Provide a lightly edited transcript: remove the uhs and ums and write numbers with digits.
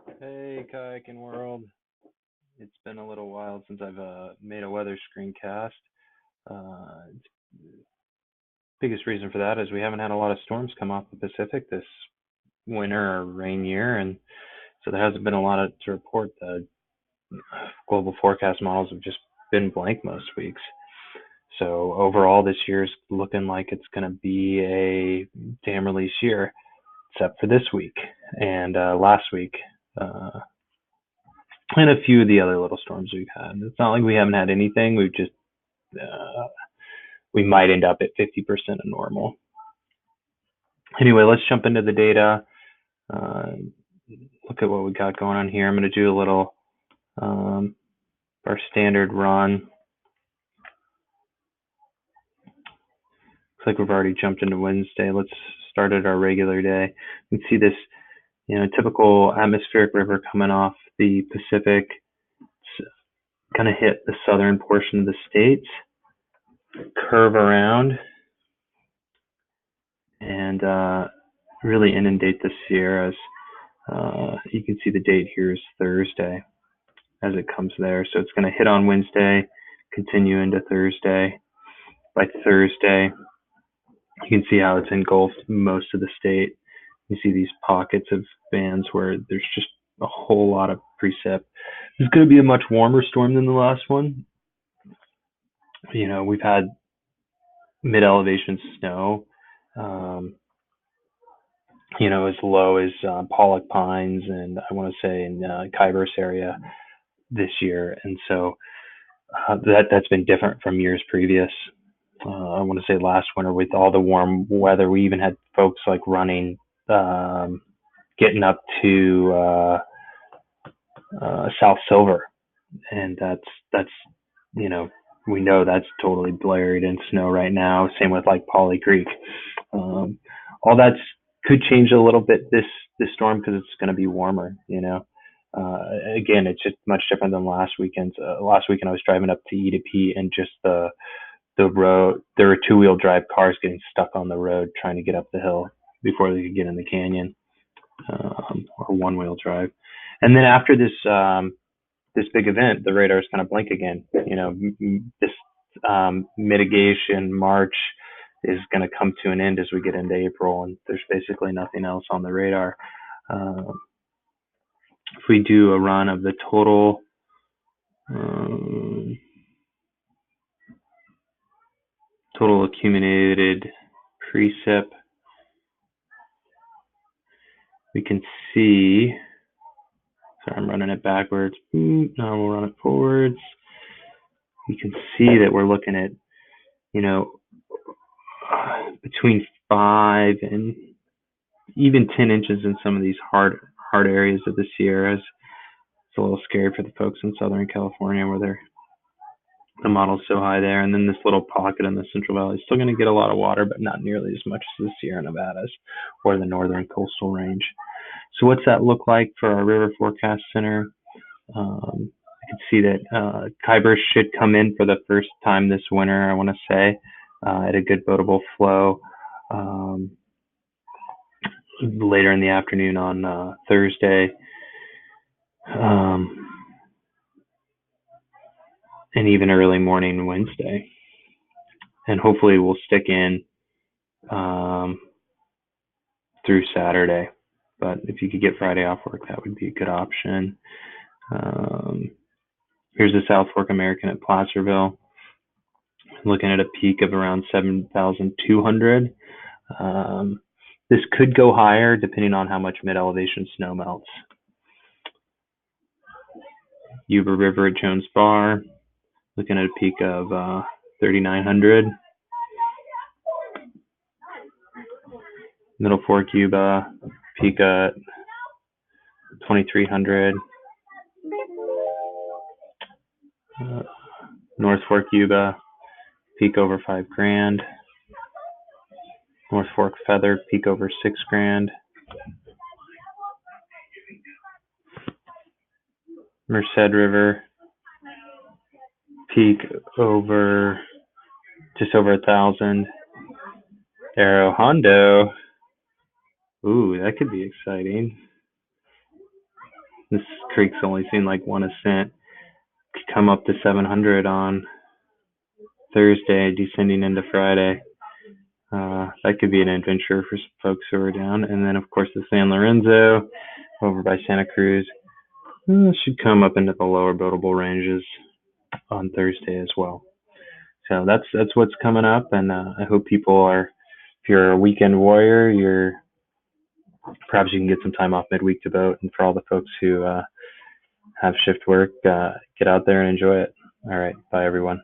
Hey, Kayaking World. It's been a little while since I've made a weather screencast. Biggest reason for that is we haven't had a lot of storms come off the Pacific this winter or rain year, and so there hasn't been a lot to report. The global forecast models have just been blank most weeks. So overall, this year's looking like it's going to be a dam release year, except for this week and last week. And a few of the other little storms we've had. It's not like we haven't had anything. Uh, we might end up at 50% of normal. Anyway, let's jump into the data. Uh, look at what we got going on here. I'm going to do a little our standard run. Looks like we've already jumped into Wednesday. Let's start at our regular day. You can see this, typical atmospheric river coming off the Pacific. It's going to hit the southern portion of the states, curve around, and really inundate the Sierras. You can see the date here is Thursday as it comes there. So it's going to hit on Wednesday, continue into Thursday. By Thursday, you can see how it's engulfed most of the state. You see these pockets of bands where there's just a whole lot of precip. It's going to be a much warmer storm than the last one. We've had mid-elevation snow, as low as Pollock Pines and I want to say in Khyber's area this year. And so that's been different from years previous. I want to say last winter with all the warm weather, we even had folks like running, getting up to South Silver, and that's you know we know that's totally buried in snow right now. Same with like Polly Creek. All that's could change a little bit this storm because it's going to be warmer. Again, it's just much different than last weekend. Last weekend I was driving up to E2P and just the road, there were two-wheel drive cars getting stuck on the road trying to get up the hill before they could get in the canyon, or one-wheel drive. And then after this big event, the radars kind of blink again. This mitigation march is going to come to an end as we get into April, and there's basically nothing else on the radar. If we do a run of the total accumulated precip, we can see, sorry, I'm running it backwards. No, we'll run it forwards. You can see that we're looking at, between 5 and even 10 inches in some of these hard areas of the Sierras. It's a little scary for the folks in Southern California where the model's so high there. And then this little pocket in the Central Valley is still going to get a lot of water, but not nearly as much as the Sierra Nevadas or the northern coastal range. So what's that look like for our River Forecast Center? I can see that Khyber should come in for the first time this winter, I want to say, at a good boatable flow later in the afternoon on Thursday. And even early morning Wednesday. And hopefully we'll stick in through Saturday. But if you could get Friday off work, that would be a good option. Here's the South Fork American at Placerville, looking at a peak of around 7,200. This could go higher depending on how much mid-elevation snow melts. Yuba River at Jones Bar, looking at a peak of 3,900. Middle Fork Yuba, peak at 2,300. North Fork Yuba, peak over $5,000. North Fork Feather, peak over $6,000. Merced River, peak over just over 1,000. Arrow Hondo, ooh, that could be exciting. This creek's only seen like one ascent. Could come up to 700 on Thursday, descending into Friday. That could be an adventure for some folks who are down. And then, of course, the San Lorenzo over by Santa Cruz should come up into the lower boatable ranges on Thursday as well. So that's what's coming up, and I hope people are. If you're a weekend warrior, you're perhaps you can get some time off midweek to boat, and for all the folks who have shift work, get out there and enjoy it. All right, bye everyone.